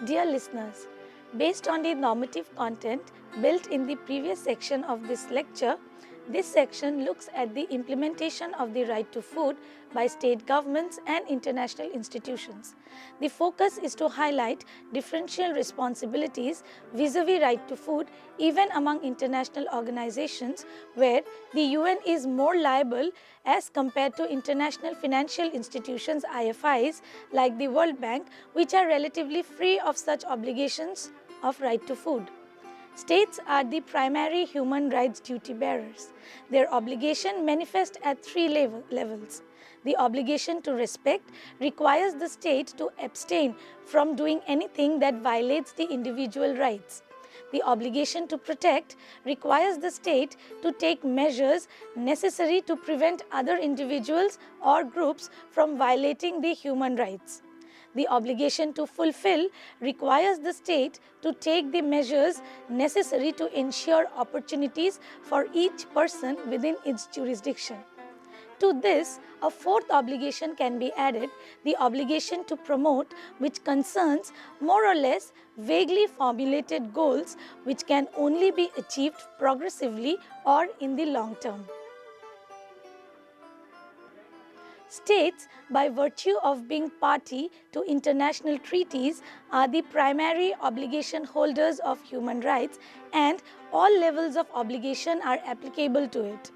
Dear listeners, based on the normative content built in the previous section of this lecture, this section looks at the implementation of the right to food by state governments and international institutions. The focus is to highlight differential responsibilities vis-à-vis right to food even among international organizations where the UN is more liable as compared to international financial institutions IFIs like the World Bank, which are relatively free of such obligations of right to food. States are the primary human rights duty bearers. Their obligation manifests at three levels. The obligation to respect requires the state to abstain from doing anything that violates the individual rights. The obligation to protect requires the state to take measures necessary to prevent other individuals or groups from violating the human rights. The obligation to fulfill requires the state to take the measures necessary to ensure opportunities for each person within its jurisdiction. To this, a fourth obligation can be added, the obligation to promote, which concerns more or less vaguely formulated goals which can only be achieved progressively or in the long term. States, by virtue of being party to international treaties, are the primary obligation holders of human rights, and all levels of obligation are applicable to it.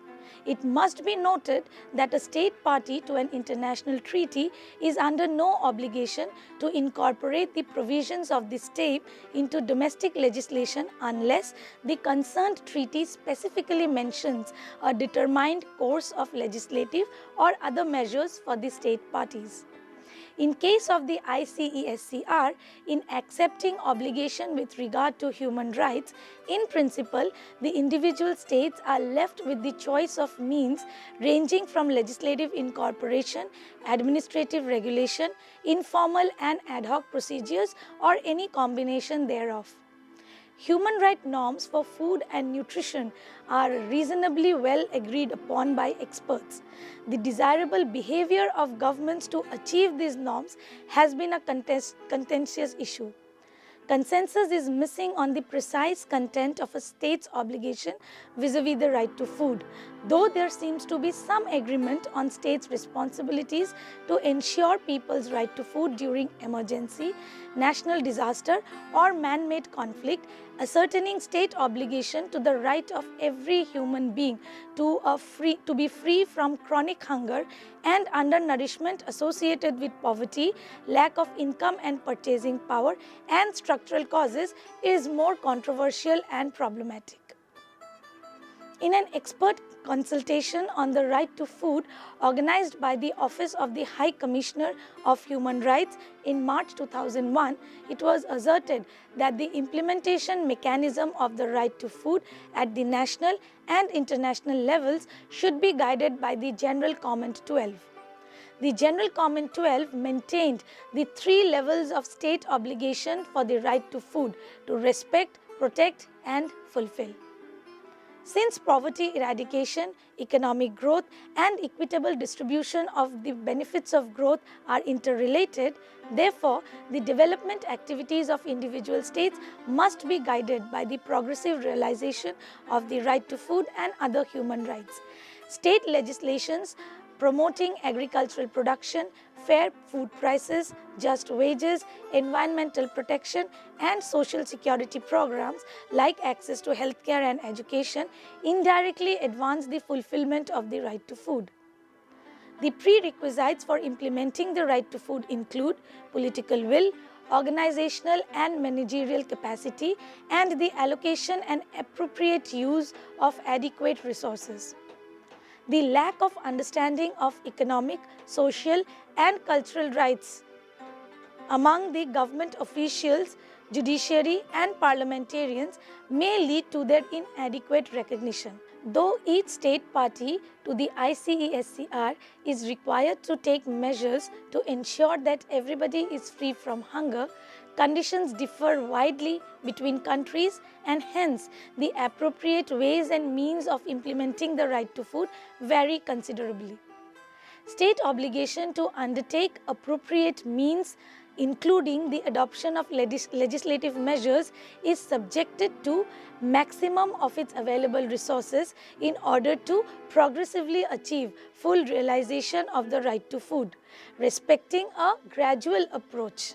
It must be noted that a state party to an international treaty is under no obligation to incorporate the provisions of the state into domestic legislation unless the concerned treaty specifically mentions a determined course of legislative or other measures for the state parties. In case of the ICESCR, in accepting obligation with regard to human rights, in principle, the individual states are left with the choice of means ranging from legislative incorporation, administrative regulation, informal and ad hoc procedures, or any combination thereof. Human rights norms for food and nutrition are reasonably well agreed upon by experts. The desirable behavior of governments to achieve these norms has been a contentious issue. Consensus is missing on the precise content of a state's obligation vis-à-vis the right to food, though there seems to be some agreement on states' responsibilities to ensure people's right to food during emergency, national disaster, or man-made conflict, ascertaining state obligation to the right of every human being to be free from chronic hunger and undernourishment associated with poverty, lack of income and purchasing power, and structural causes is more controversial and problematic. In an expert consultation on the right to food organized by the Office of the High Commissioner of Human Rights in March 2001, it was asserted that the implementation mechanism of the right to food at the national and international levels should be guided by the General Comment 12. The General Comment 12 maintained the three levels of state obligation for the right to food to respect, protect, and fulfill. Since poverty eradication, economic growth, and equitable distribution of the benefits of growth are interrelated, therefore, the development activities of individual states must be guided by the progressive realization of the right to food and other human rights. State legislations promoting agricultural production, fair food prices, just wages, environmental protection, and social security programs like access to healthcare and education indirectly advance the fulfillment of the right to food. The prerequisites for implementing the right to food include political will, organizational and managerial capacity, and the allocation and appropriate use of adequate resources. The lack of understanding of economic, social, and cultural rights among the government officials, judiciary, and parliamentarians may lead to their inadequate recognition. Though each state party to the ICESCR is required to take measures to ensure that everybody is free from hunger, conditions differ widely between countries, and hence the appropriate ways and means of implementing the right to food vary considerably. State obligation to undertake appropriate means including the adoption of legislative measures, is subjected to maximum of its available resources in order to progressively achieve full realization of the right to food, respecting a gradual approach.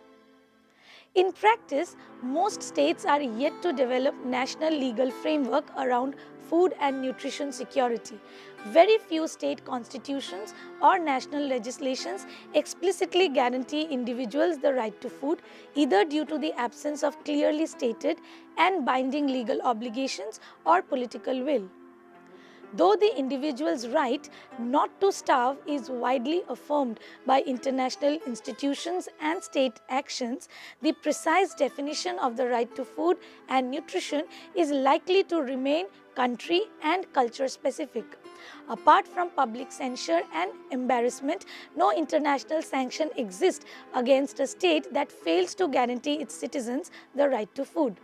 In practice, most states are yet to develop national legal framework around food and nutrition security. Very few state constitutions or national legislations explicitly guarantee individuals the right to food, either due to the absence of clearly stated and binding legal obligations or political will. Though the individual's right not to starve is widely affirmed by international institutions and state actions, the precise definition of the right to food and nutrition is likely to remain country and culture specific. Apart from public censure and embarrassment, no international sanction exists against a state that fails to guarantee its citizens the right to food.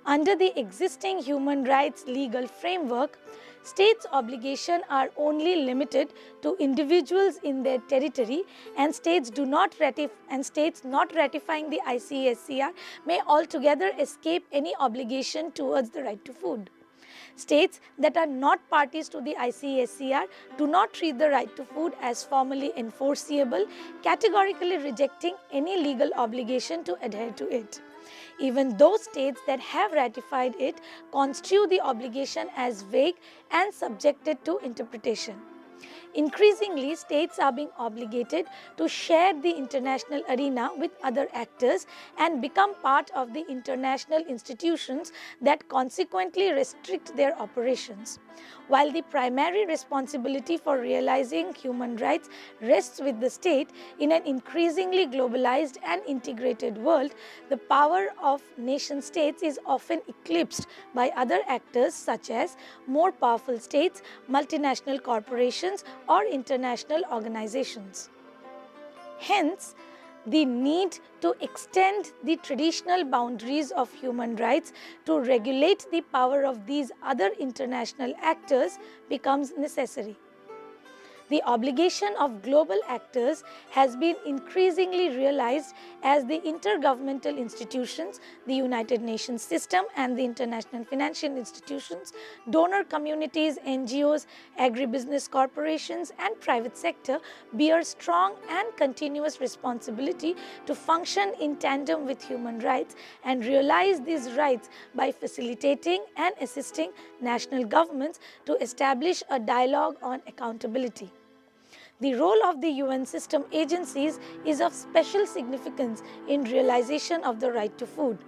Under the existing human rights legal framework, states' obligations are only limited to individuals in their territory, and states not ratifying the ICSCR may altogether escape any obligation towards the right to food. States that are not parties to the ICSCR do not treat the right to food as formally enforceable, categorically rejecting any legal obligation to adhere to it. Even those states that have ratified it construe the obligation as vague and subjected to interpretation. Increasingly, states are being obligated to share the international arena with other actors and become part of the international institutions that consequently restrict their operations. While the primary responsibility for realizing human rights rests with the state, in an increasingly globalized and integrated world, the power of nation states is often eclipsed by other actors such as more powerful states, multinational corporations, or international organizations. Hence, the need to extend the traditional boundaries of human rights to regulate the power of these other international actors becomes necessary. The obligation of global actors has been increasingly realized as the intergovernmental institutions, the United Nations system and the international financial institutions, donor communities, NGOs, agribusiness corporations and private sector bear strong and continuous responsibility to function in tandem with human rights and realize these rights by facilitating and assisting national governments to establish a dialogue on accountability. The role of the UN system agencies is of special significance in realization of the right to food.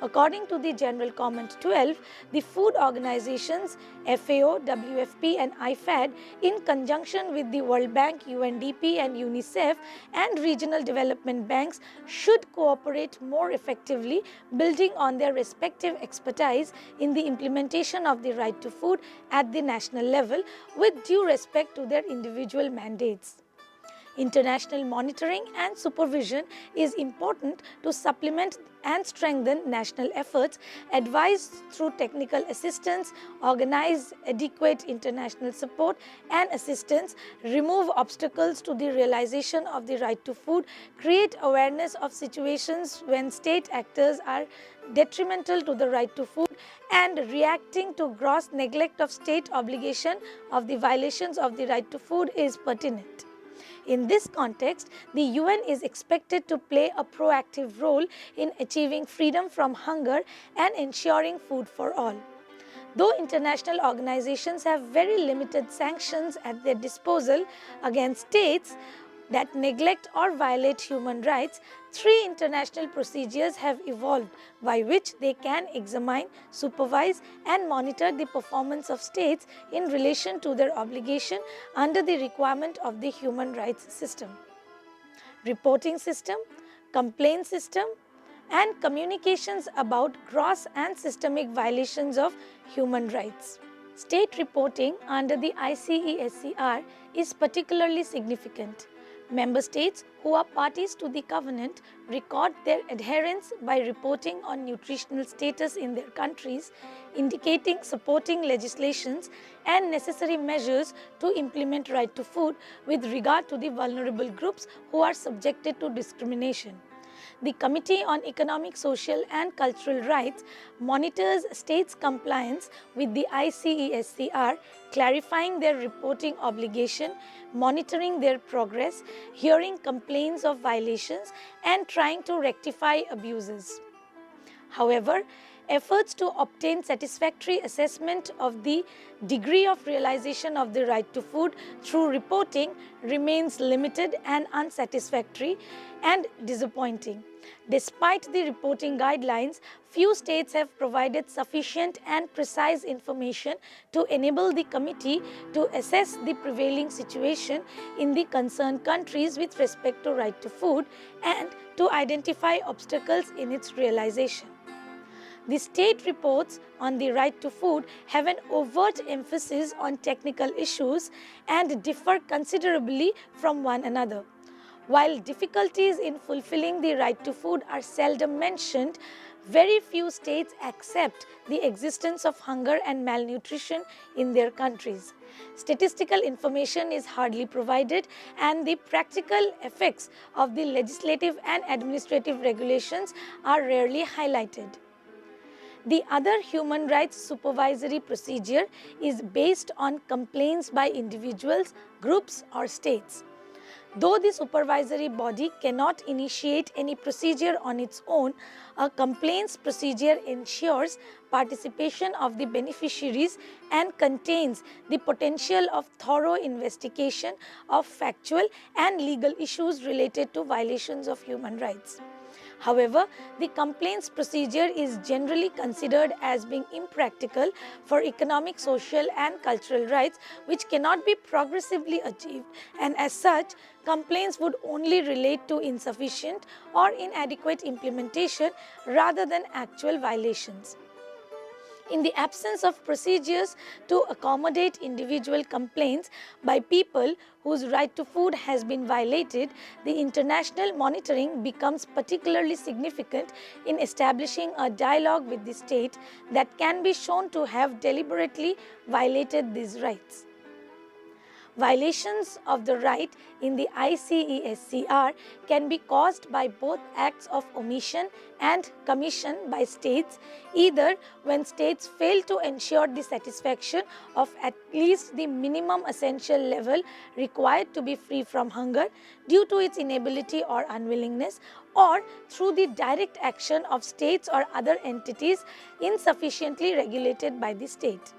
According to the General Comment 12, the food organizations FAO, WFP and IFAD, in conjunction with the World Bank, UNDP and UNICEF and regional development banks, should cooperate more effectively, building on their respective expertise in the implementation of the right to food at the national level with due respect to their individual mandates. International monitoring and supervision is important to supplement and strengthen national efforts, advise through technical assistance, organize adequate international support and assistance, remove obstacles to the realization of the right to food, create awareness of situations when state actors are detrimental to the right to food, and reacting to gross neglect of state obligation of the violations of the right to food is pertinent. In this context, the UN is expected to play a proactive role in achieving freedom from hunger and ensuring food for all. Though international organizations have very limited sanctions at their disposal against states that neglect or violate human rights, 3 international procedures have evolved by which they can examine, supervise and monitor the performance of states in relation to their obligation under the requirement of the human rights system. Reporting system, complaint system and communications about gross and systemic violations of human rights. State reporting under the ICESCR is particularly significant. Member states who are parties to the covenant record their adherence by reporting on nutritional status in their countries, indicating supporting legislations and necessary measures to implement right to food with regard to the vulnerable groups who are subjected to discrimination. The Committee on Economic, Social and Cultural Rights monitors states' compliance with the ICESCR, clarifying their reporting obligation, monitoring their progress, hearing complaints of violations and trying to rectify abuses. However, efforts to obtain satisfactory assessment of the degree of realization of the right to food through reporting remains limited and unsatisfactory and disappointing. Despite the reporting guidelines, few states have provided sufficient and precise information to enable the committee to assess the prevailing situation in the concerned countries with respect to right to food and to identify obstacles in its realization. The state reports on the right to food have an overt emphasis on technical issues and differ considerably from one another. While difficulties in fulfilling the right to food are seldom mentioned, very few states accept the existence of hunger and malnutrition in their countries. Statistical information is hardly provided, and the practical effects of the legislative and administrative regulations are rarely highlighted. The other human rights supervisory procedure is based on complaints by individuals, groups or states. Though the supervisory body cannot initiate any procedure on its own, a complaints procedure ensures participation of the beneficiaries and contains the potential of thorough investigation of factual and legal issues related to violations of human rights. However, the complaints procedure is generally considered as being impractical for economic, social and cultural rights which cannot be progressively achieved, and as such, complaints would only relate to insufficient or inadequate implementation rather than actual violations. In the absence of procedures to accommodate individual complaints by people whose right to food has been violated, the international monitoring becomes particularly significant in establishing a dialogue with the state that can be shown to have deliberately violated these rights. Violations of the right in the ICESCR can be caused by both acts of omission and commission by states, either when states fail to ensure the satisfaction of at least the minimum essential level required to be free from hunger due to its inability or unwillingness, or through the direct action of states or other entities insufficiently regulated by the state.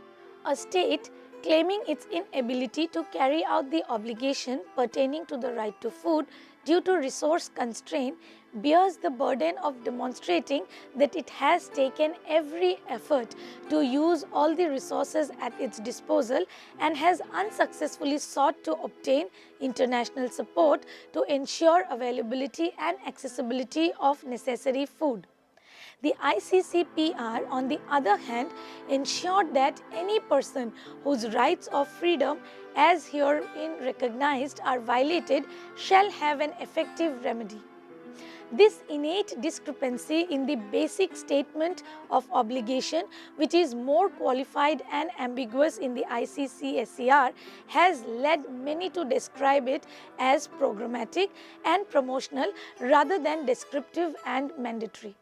A state claiming its inability to carry out the obligation pertaining to the right to food due to resource constraint bears the burden of demonstrating that it has taken every effort to use all the resources at its disposal and has unsuccessfully sought to obtain international support to ensure availability and accessibility of necessary food. The ICCPR, on the other hand, ensured that any person whose rights of freedom as herein recognized are violated shall have an effective remedy. This innate discrepancy in the basic statement of obligation, which is more qualified and ambiguous in the ICCSCR, has led many to describe it as programmatic and promotional rather than descriptive and mandatory.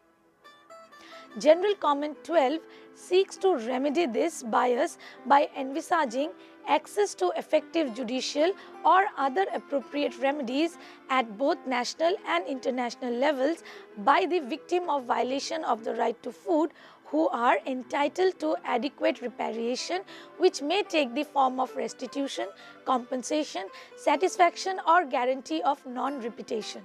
General Comment 12 seeks to remedy this bias by envisaging access to effective judicial or other appropriate remedies at both national and international levels by the victim of violation of the right to food who are entitled to adequate reparation, which may take the form of restitution, compensation, satisfaction or guarantee of non-repetition.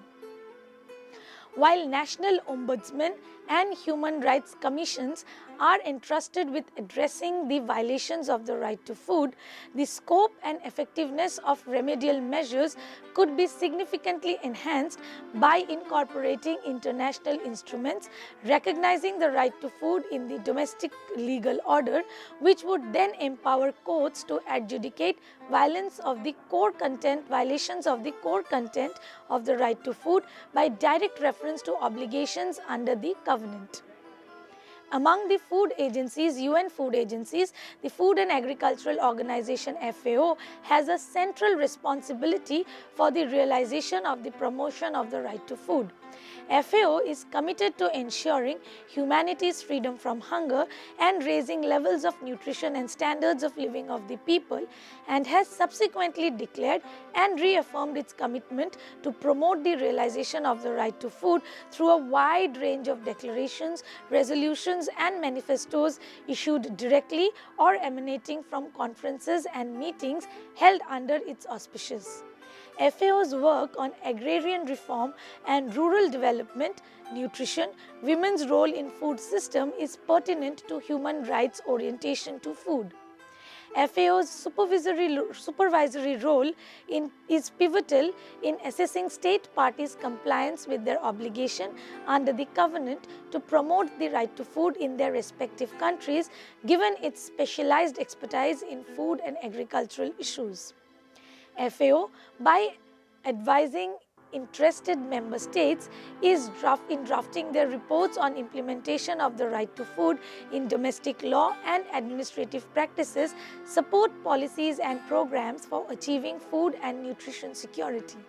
While national ombudsmen and human rights commissions are entrusted with addressing the violations of the right to food, the scope and effectiveness of remedial measures could be significantly enhanced by incorporating international instruments recognizing the right to food in the domestic legal order, which would then empower courts to adjudicate violations of the core content of the right to food by direct reference to obligations under the covenant. Among the food agencies, UN food agencies, the Food and Agricultural Organization FAO has a central responsibility for the realization of the promotion of the right to food. FAO is committed to ensuring humanity's freedom from hunger and raising levels of nutrition and standards of living of the people, and has subsequently declared and reaffirmed its commitment to promote the realization of the right to food through a wide range of declarations, resolutions and manifestos issued directly or emanating from conferences and meetings held under its auspices. FAO's work on agrarian reform and rural development, nutrition, women's role in food system is pertinent to human rights orientation to food. FAO's supervisory role is pivotal in assessing state parties' compliance with their obligation under the covenant to promote the right to food in their respective countries, given its specialized expertise in food and agricultural issues. FAO, by advising interested member states, is in drafting their reports on implementation of the right to food in domestic law and administrative practices, support policies and programs for achieving food and nutrition security.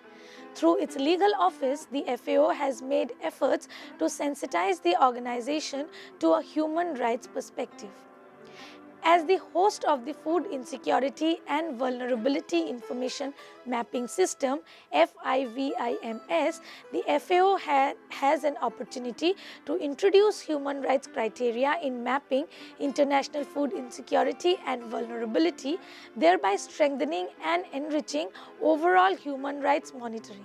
Through its legal office, the FAO has made efforts to sensitize the organization to a human rights perspective. As the host of the Food Insecurity and Vulnerability Information Mapping System (FIVIMS), the FAO has an opportunity to introduce human rights criteria in mapping international food insecurity and vulnerability, thereby strengthening and enriching overall human rights monitoring.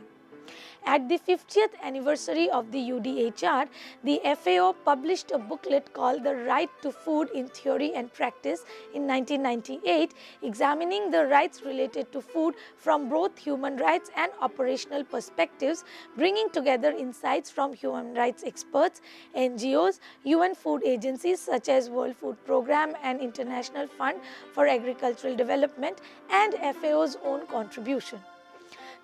At the 50th anniversary of the UDHR, the FAO published a booklet called The Right to Food in Theory and Practice in 1998, examining the rights related to food from both human rights and operational perspectives, bringing together insights from human rights experts, NGOs, UN food agencies such as World Food Programme and International Fund for Agricultural Development, and FAO's own contribution.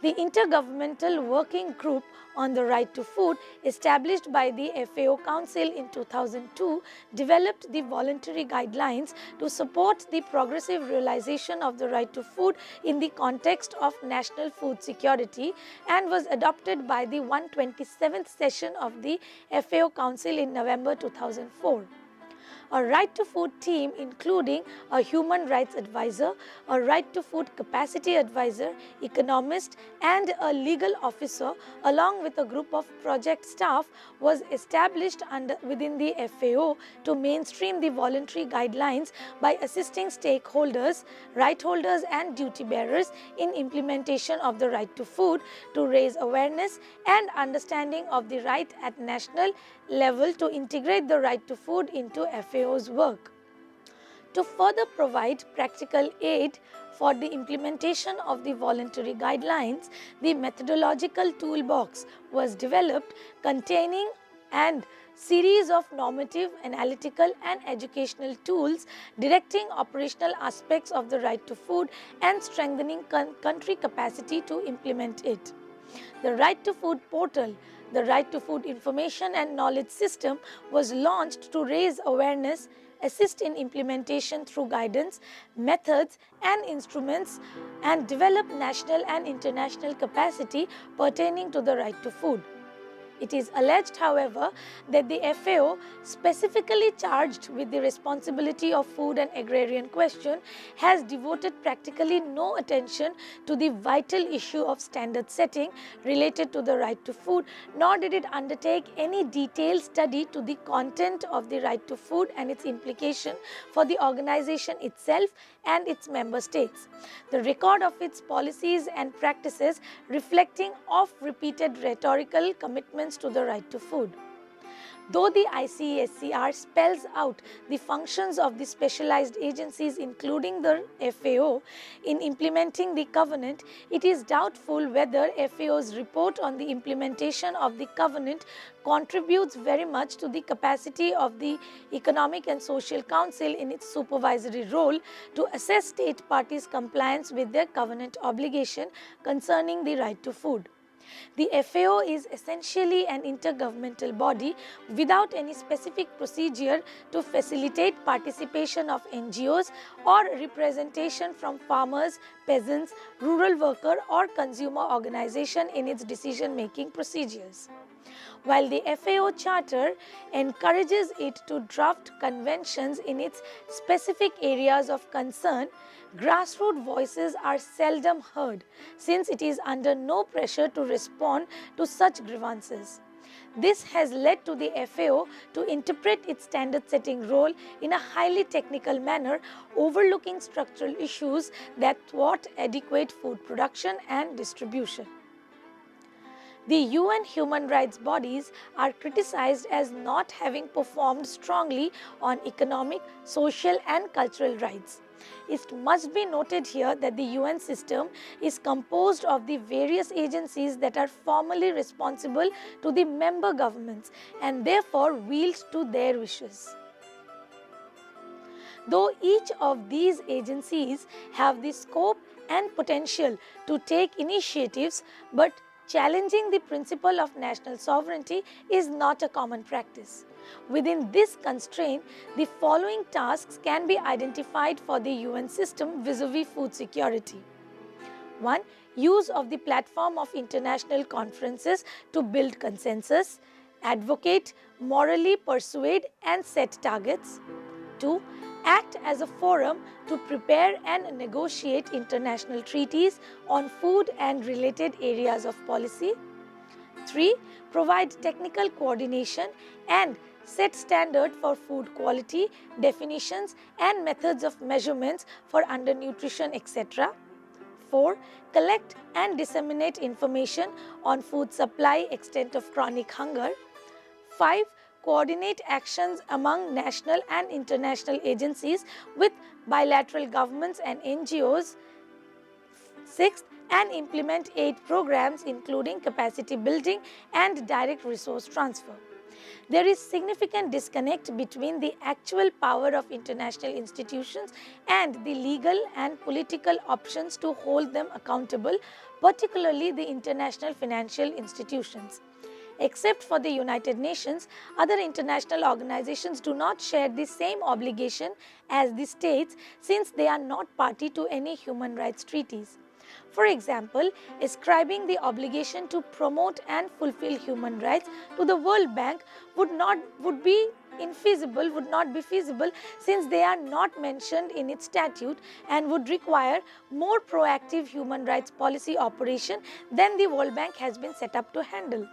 The Intergovernmental Working Group on the Right to Food, established by the FAO Council in 2002, developed the voluntary guidelines to support the progressive realization of the right to food in the context of national food security, and was adopted by the 127th session of the FAO Council in November 2004. A right to food team, including a human rights advisor, a right to food capacity advisor, economist, and a legal officer, along with a group of project staff, was established within the FAO to mainstream the voluntary guidelines by assisting stakeholders, right holders, and duty bearers in implementation of the right to food, to raise awareness and understanding of the right at national level, to integrate the right to food into FAO's work. To further provide practical aid for the implementation of the voluntary guidelines, the Methodological Toolbox was developed, containing and series of normative, analytical and educational tools directing operational aspects of the right to food and strengthening country capacity to implement it. The Right to Food portal, the Right to Food Information and Knowledge System, was launched to raise awareness, assist in implementation through guidance, methods and instruments, and develop national and international capacity pertaining to the right to food. It is alleged, however, that the FAO, specifically charged with the responsibility of food and agrarian question, has devoted practically no attention to the vital issue of standard setting related to the right to food, nor did it undertake any detailed study to the content of the right to food and its implication for the organization itself and its member states. The record of its policies and practices reflecting oft-repeated rhetorical commitments to the right to food. Though the ICSCR spells out the functions of the specialized agencies, including the FAO, in implementing the covenant, it is doubtful whether FAO's report on the implementation of the covenant contributes very much to the capacity of the Economic and Social Council in its supervisory role to assess state parties' compliance with their covenant obligation concerning the right to food. The FAO is essentially an intergovernmental body without any specific procedure to facilitate participation of NGOs or representation from farmers, peasants, rural worker or consumer organization in its decision-making procedures. While the FAO Charter encourages it to draft conventions in its specific areas of concern, grassroots voices are seldom heard since it is under no pressure to respond to such grievances. This has led to the FAO to interpret its standard-setting role in a highly technical manner, overlooking structural issues that thwart adequate food production and distribution. The UN human rights bodies are criticized as not having performed strongly on economic, social and cultural rights. It must be noted here that the UN system is composed of the various agencies that are formally responsible to the member governments and therefore wield to their wishes. Though each of these agencies have the scope and potential to take initiatives, but challenging the principle of national sovereignty is not a common practice. Within this constraint, the following tasks can be identified for the UN system vis-à-vis food security. 1. Use of the platform of international conferences to build consensus, advocate, morally persuade and set targets. 2. Act as a forum to prepare and negotiate international treaties on food and related areas of policy. 3. Provide technical coordination and set standard for food quality, definitions and methods of measurements for undernutrition, etc. 4. Collect and disseminate information on food supply, extent of chronic hunger. 5. Coordinate actions among national and international agencies with bilateral governments and NGOs. 6th, and implement aid programs including capacity building and direct resource transfer. There is significant disconnect between the actual power of international institutions and the legal and political options to hold them accountable, particularly the international financial institutions. Except for the United Nations, other international organizations do not share the same obligation as the states since they are not party to any human rights treaties. For example, ascribing the obligation to promote and fulfill human rights to the World Bank would not be feasible since they are not mentioned in its statute and would require more proactive human rights policy operation than the World Bank has been set up to handle.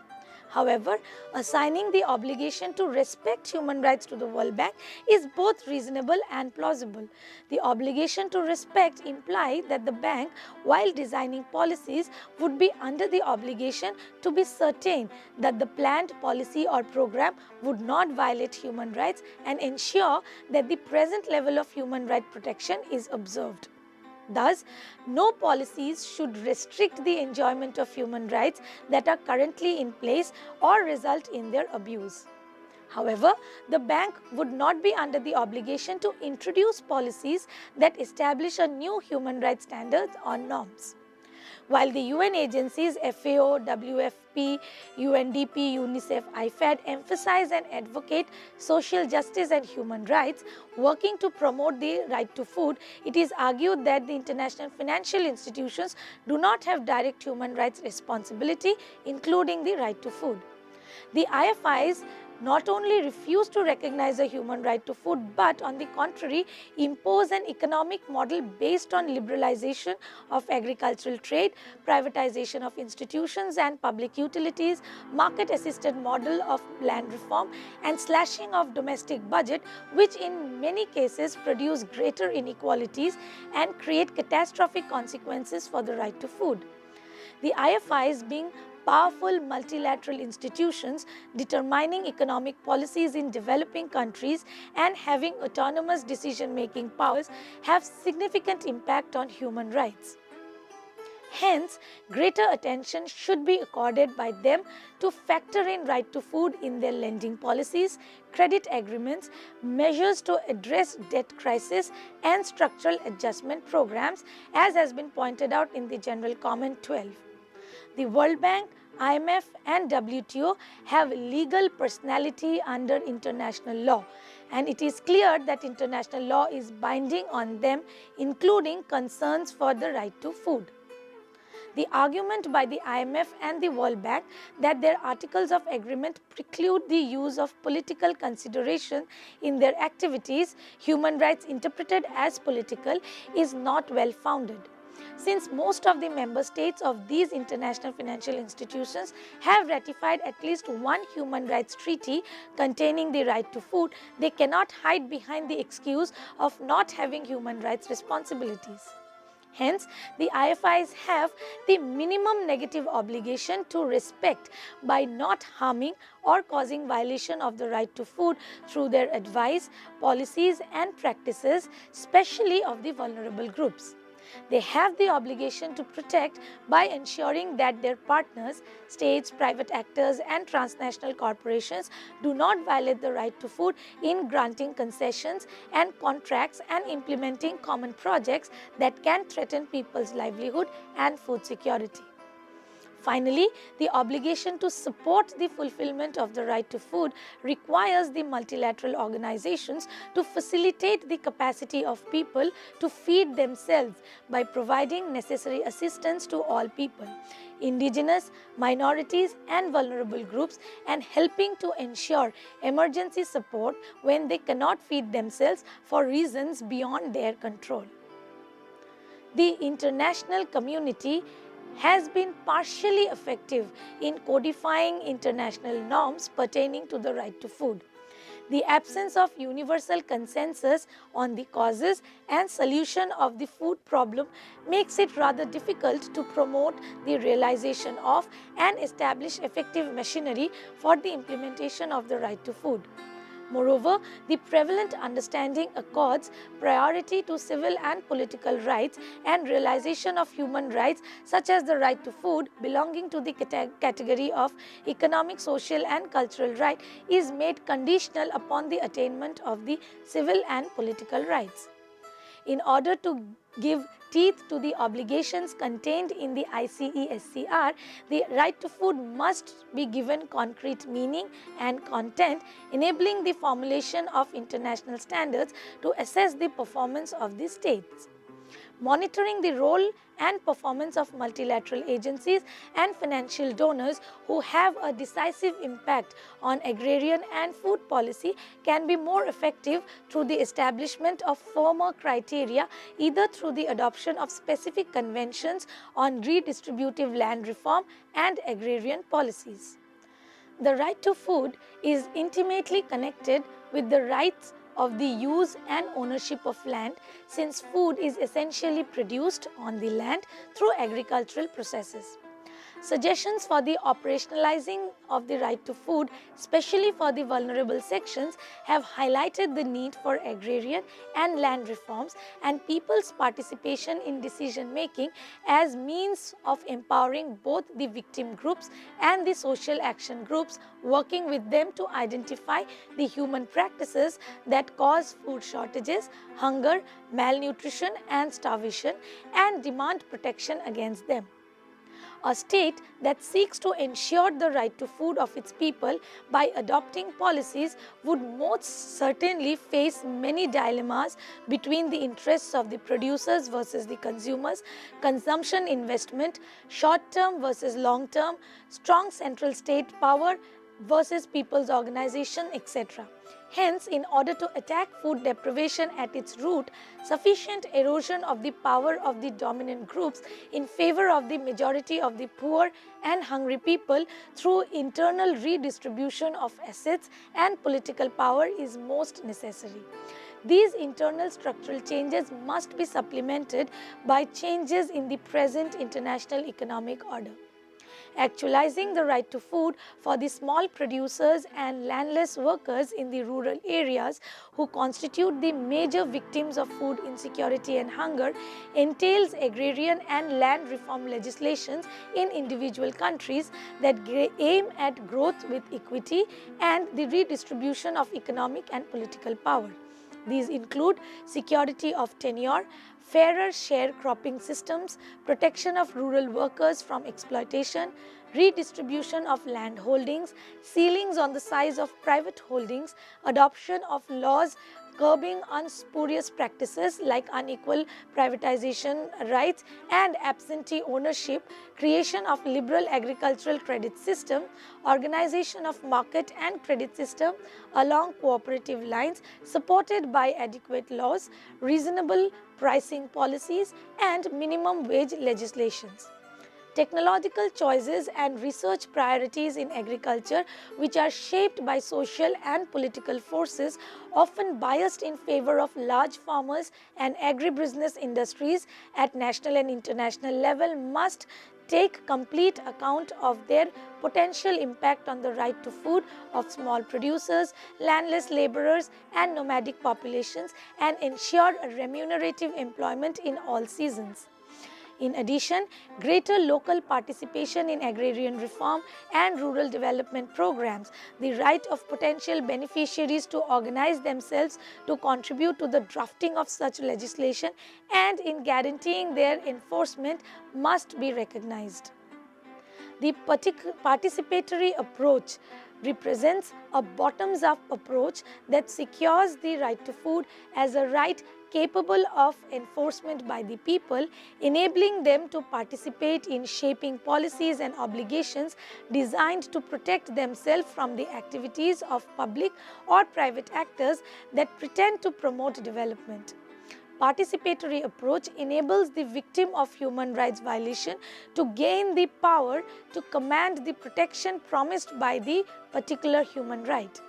However, assigning the obligation to respect human rights to the World Bank is both reasonable and plausible. The obligation to respect implies that the bank, while designing policies, would be under the obligation to be certain that the planned policy or program would not violate human rights and ensure that the present level of human rights protection is observed. Thus, no policies should restrict the enjoyment of human rights that are currently in place or result in their abuse. However, the bank would not be under the obligation to introduce policies that establish a new human rights standards or norms. While the UN agencies FAO, WFP, UNDP, UNICEF, IFAD emphasize and advocate social justice and human rights, working to promote the right to food, it is argued that the international financial institutions do not have direct human rights responsibility, including the right to food. The IFIs not only refuse to recognize a human right to food, but on the contrary, impose an economic model based on liberalization of agricultural trade, privatization of institutions and public utilities, market-assisted model of land reform, and slashing of domestic budget, which in many cases produce greater inequalities and create catastrophic consequences for the right to food. The IFIs, being powerful multilateral institutions determining economic policies in developing countries and having autonomous decision-making powers, have significant impact on human rights. Hence, greater attention should be accorded by them to factor in right to food in their lending policies, credit agreements, measures to address debt crisis and structural adjustment programs, as has been pointed out in the General Comment 12. The World Bank, IMF and WTO have legal personality under international law, and it is clear that international law is binding on them, including concerns for the right to food. The argument by the IMF and the World Bank that their articles of agreement preclude the use of political consideration in their activities, human rights interpreted as political, is not well founded. Since most of the member states of these international financial institutions have ratified at least one human rights treaty containing the right to food, they cannot hide behind the excuse of not having human rights responsibilities. Hence, the IFIs have the minimum negative obligation to respect by not harming or causing violation of the right to food through their advice, policies and practices, especially of the vulnerable groups. They have the obligation to protect by ensuring that their partners, states, private actors and transnational corporations do not violate the right to food in granting concessions and contracts and implementing common projects that can threaten people's livelihood and food security. Finally, the obligation to support the fulfillment of the right to food requires the multilateral organizations to facilitate the capacity of people to feed themselves by providing necessary assistance to all people, indigenous, minorities and vulnerable groups, and helping to ensure emergency support when they cannot feed themselves for reasons beyond their control. The international community has been partially effective in codifying international norms pertaining to the right to food. The absence of universal consensus on the causes and solution of the food problem makes it rather difficult to promote the realization of and establish effective machinery for the implementation of the right to food. Moreover, the prevalent understanding accords priority to civil and political rights and realization of human rights such as the right to food belonging to the category of economic, social and cultural right is made conditional upon the attainment of the civil and political rights. In order to give teeth to the obligations contained in the ICESCR, the right to food must be given concrete meaning and content, enabling the formulation of international standards to assess the performance of the states. Monitoring the role and performance of multilateral agencies and financial donors who have a decisive impact on agrarian and food policy can be more effective through the establishment of firmer criteria, either through the adoption of specific conventions on redistributive land reform and agrarian policies. The right to food is intimately connected with the rights of the use and ownership of land, since food is essentially produced on the land through agricultural processes. Suggestions for the operationalizing of the right to food, especially for the vulnerable sections, have highlighted the need for agrarian and land reforms and people's participation in decision making as means of empowering both the victim groups and the social action groups, working with them to identify the human practices that cause food shortages, hunger, malnutrition and starvation, and demand protection against them. A state that seeks to ensure the right to food of its people by adopting policies would most certainly face many dilemmas between the interests of the producers versus the consumers, consumption investment, short-term versus long-term, strong central state power versus people's organization, etc. Hence, in order to attack food deprivation at its root, sufficient erosion of the power of the dominant groups in favor of the majority of the poor and hungry people through internal redistribution of assets and political power is most necessary. These internal structural changes must be supplemented by changes in the present international economic order. Actualizing the right to food for the small producers and landless workers in the rural areas who constitute the major victims of food insecurity and hunger entails agrarian and land reform legislations in individual countries that aim at growth with equity and the redistribution of economic and political power. These include security of tenure, fairer sharecropping systems, protection of rural workers from exploitation, redistribution of land holdings, ceilings on the size of private holdings, adoption of laws curbing unspurious practices like unequal privatization rights and absentee ownership, creation of liberal agricultural credit system, organization of market and credit system along cooperative lines supported by adequate laws, reasonable pricing policies and minimum wage legislations. Technological choices and research priorities in agriculture, which are shaped by social and political forces, often biased in favor of large farmers and agribusiness industries at national and international level, must take complete account of their potential impact on the right to food of small producers, landless laborers and nomadic populations, and ensure remunerative employment in all seasons. In addition, greater local participation in agrarian reform and rural development programs, the right of potential beneficiaries to organize themselves to contribute to the drafting of such legislation and in guaranteeing their enforcement must be recognized. The participatory approach represents a bottoms-up approach that secures the right to food as a right capable of enforcement by the people, enabling them to participate in shaping policies and obligations designed to protect themselves from the activities of public or private actors that pretend to promote development. Participatory approach enables the victim of human rights violation to gain the power to command the protection promised by the particular human right.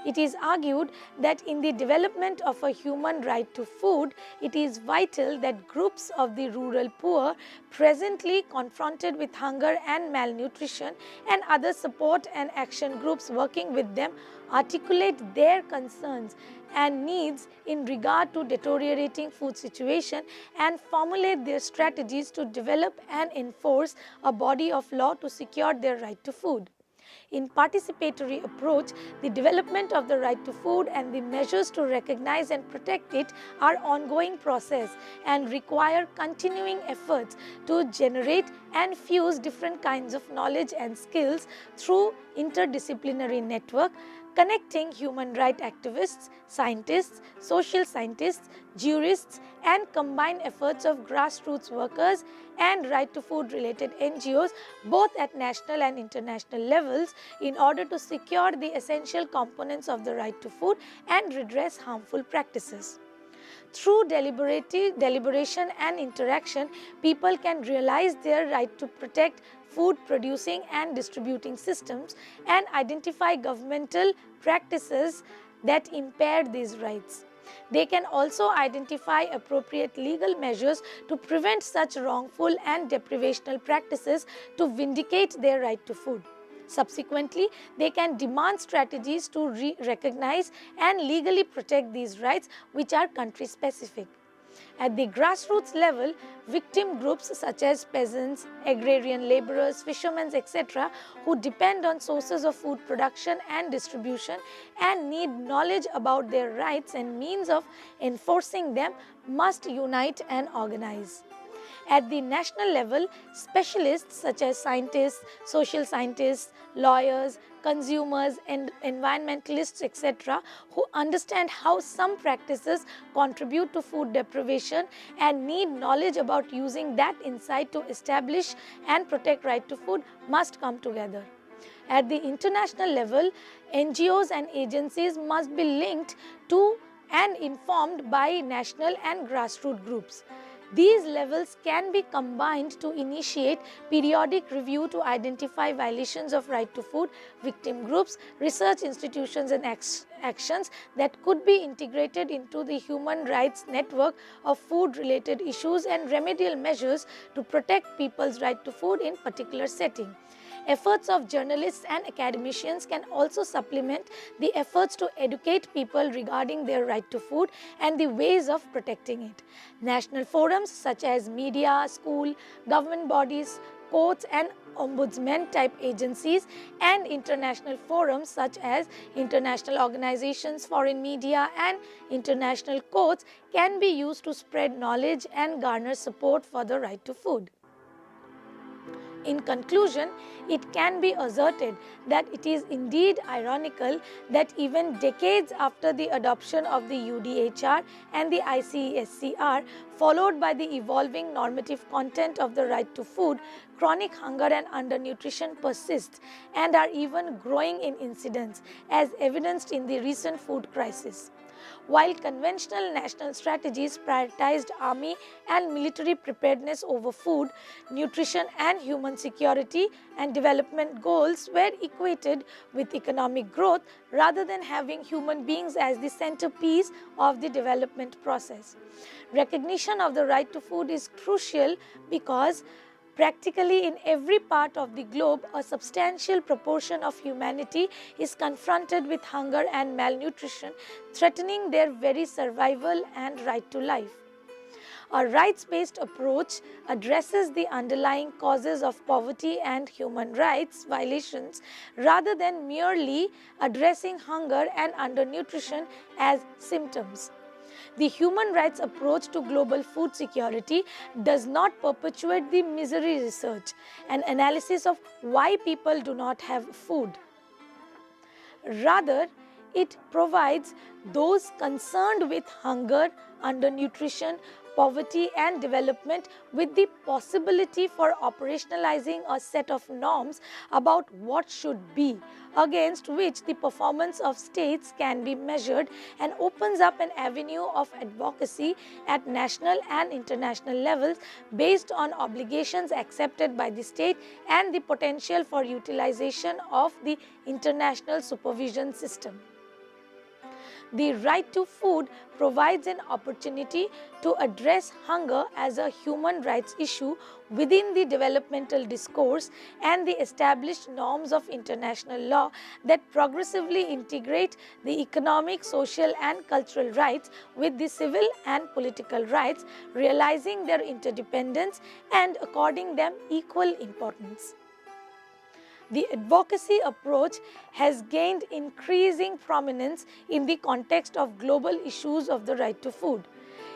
It is argued that in the development of a human right to food, it is vital that groups of the rural poor presently confronted with hunger and malnutrition and other support and action groups working with them articulate their concerns and needs in regard to deteriorating food situation and formulate their strategies to develop and enforce a body of law to secure their right to food. In participatory approach, the development of the right to food and the measures to recognize and protect it are ongoing process and require continuing efforts to generate and fuse different kinds of knowledge and skills through interdisciplinary network connecting human rights activists, scientists, social scientists, jurists and combined efforts of grassroots workers and right to food related NGOs both at national and international levels in order to secure the essential components of the right to food and redress harmful practices. Through deliberation and interaction, people can realize their right to protect food producing and distributing systems and identify governmental practices that impair these rights. They can also identify appropriate legal measures to prevent such wrongful and deprivational practices to vindicate their right to food. Subsequently, they can demand strategies to recognize and legally protect these rights, which are country specific. At the grassroots level, victim groups such as peasants, agrarian laborers, fishermen, etc., who depend on sources of food production and distribution and need knowledge about their rights and means of enforcing them, must unite and organize. At the national level, specialists such as scientists, social scientists, lawyers, consumers and environmentalists etc. who understand how some practices contribute to food deprivation and need knowledge about using that insight to establish and protect right to food must come together. At the international level, NGOs and agencies must be linked to and informed by national and grassroots groups. These levels can be combined to initiate periodic review to identify violations of right to food, victim groups, research institutions and actions that could be integrated into the human rights network of food-related issues and remedial measures to protect people's right to food in particular setting. Efforts of journalists and academicians can also supplement the efforts to educate people regarding their right to food and the ways of protecting it. National forums such as media, school, government bodies, courts and ombudsman type agencies and international forums such as international organizations, foreign media and international courts can be used to spread knowledge and garner support for the right to food. In conclusion, it can be asserted that it is indeed ironical that even decades after the adoption of the UDHR and the ICSCR, followed by the evolving normative content of the right to food, chronic hunger and undernutrition persists and are even growing in incidence, as evidenced in the recent food crisis. While conventional national strategies prioritized army and military preparedness over food, nutrition and human security and development goals were equated with economic growth rather than having human beings as the centerpiece of the development process. Recognition of the right to food is crucial because practically in every part of the globe, a substantial proportion of humanity is confronted with hunger and malnutrition, threatening their very survival and right to life. A rights-based approach addresses the underlying causes of poverty and human rights violations rather than merely addressing hunger and undernutrition as symptoms. The human rights approach to global food security does not perpetuate the misery research, an analysis of why people do not have food. Rather, it provides those concerned with hunger, undernutrition, poverty and development with the possibility for operationalizing a set of norms about what should be, against which the performance of states can be measured, and opens up an avenue of advocacy at national and international levels based on obligations accepted by the state and the potential for utilization of the international supervision system. The right to food provides an opportunity to address hunger as a human rights issue within the developmental discourse and the established norms of international law that progressively integrate the economic, social and cultural rights with the civil and political rights, realizing their interdependence and according them equal importance. The advocacy approach has gained increasing prominence in the context of global issues of the right to food.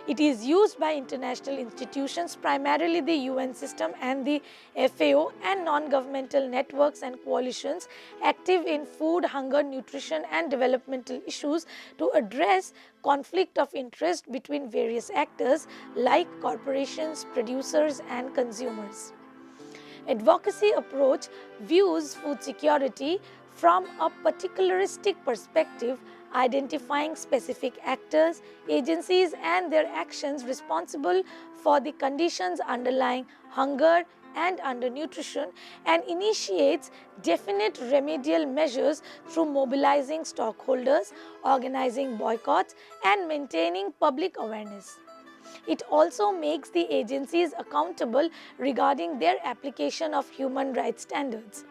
It is used by international institutions, primarily the UN system and the FAO, and non-governmental networks and coalitions active in food, hunger, nutrition and developmental issues to address conflict of interest between various actors like corporations, producers and consumers. Advocacy approach views food security from a particularistic perspective, identifying specific actors, agencies and their actions responsible for the conditions underlying hunger and undernutrition, and initiates definite remedial measures through mobilizing stockholders, organizing boycotts and maintaining public awareness. It also makes the agencies accountable regarding their application of human rights standards.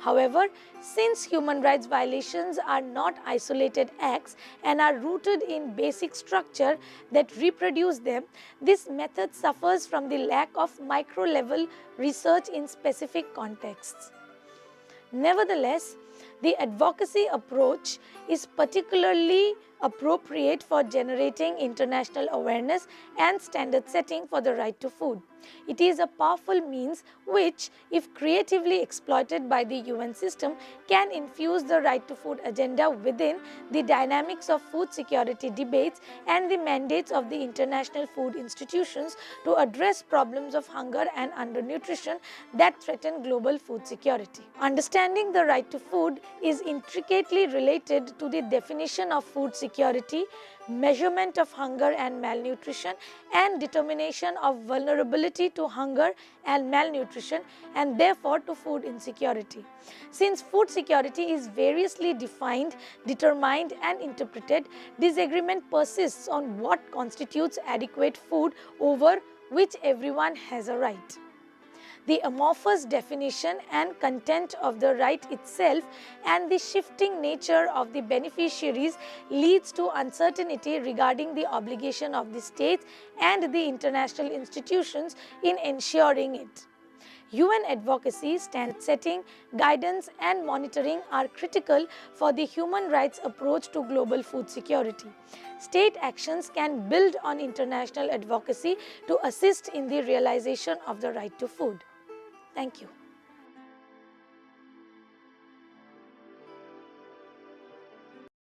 However, since human rights violations are not isolated acts and are rooted in basic structure that reproduce them, this method suffers from the lack of micro-level research in specific contexts. Nevertheless, the advocacy approach is particularly appropriate for generating international awareness and standard setting for the right to food. It is a powerful means which, if creatively exploited by the UN system, can infuse the right to food agenda within the dynamics of food security debates and the mandates of the international food institutions to address problems of hunger and undernutrition that threaten global food security. Understanding the right to food is intricately related to the definition of food security, measurement of hunger and malnutrition, and determination of vulnerability to hunger and malnutrition, and therefore to food insecurity. Since food security is variously defined, determined and interpreted, disagreement persists on what constitutes adequate food over which everyone has a right. The amorphous definition and content of the right itself and the shifting nature of the beneficiaries leads to uncertainty regarding the obligation of the states and the international institutions in ensuring it. UN advocacy, standard setting, guidance and monitoring are critical for the human rights approach to global food security. State actions can build on international advocacy to assist in the realization of the right to food. Thank you.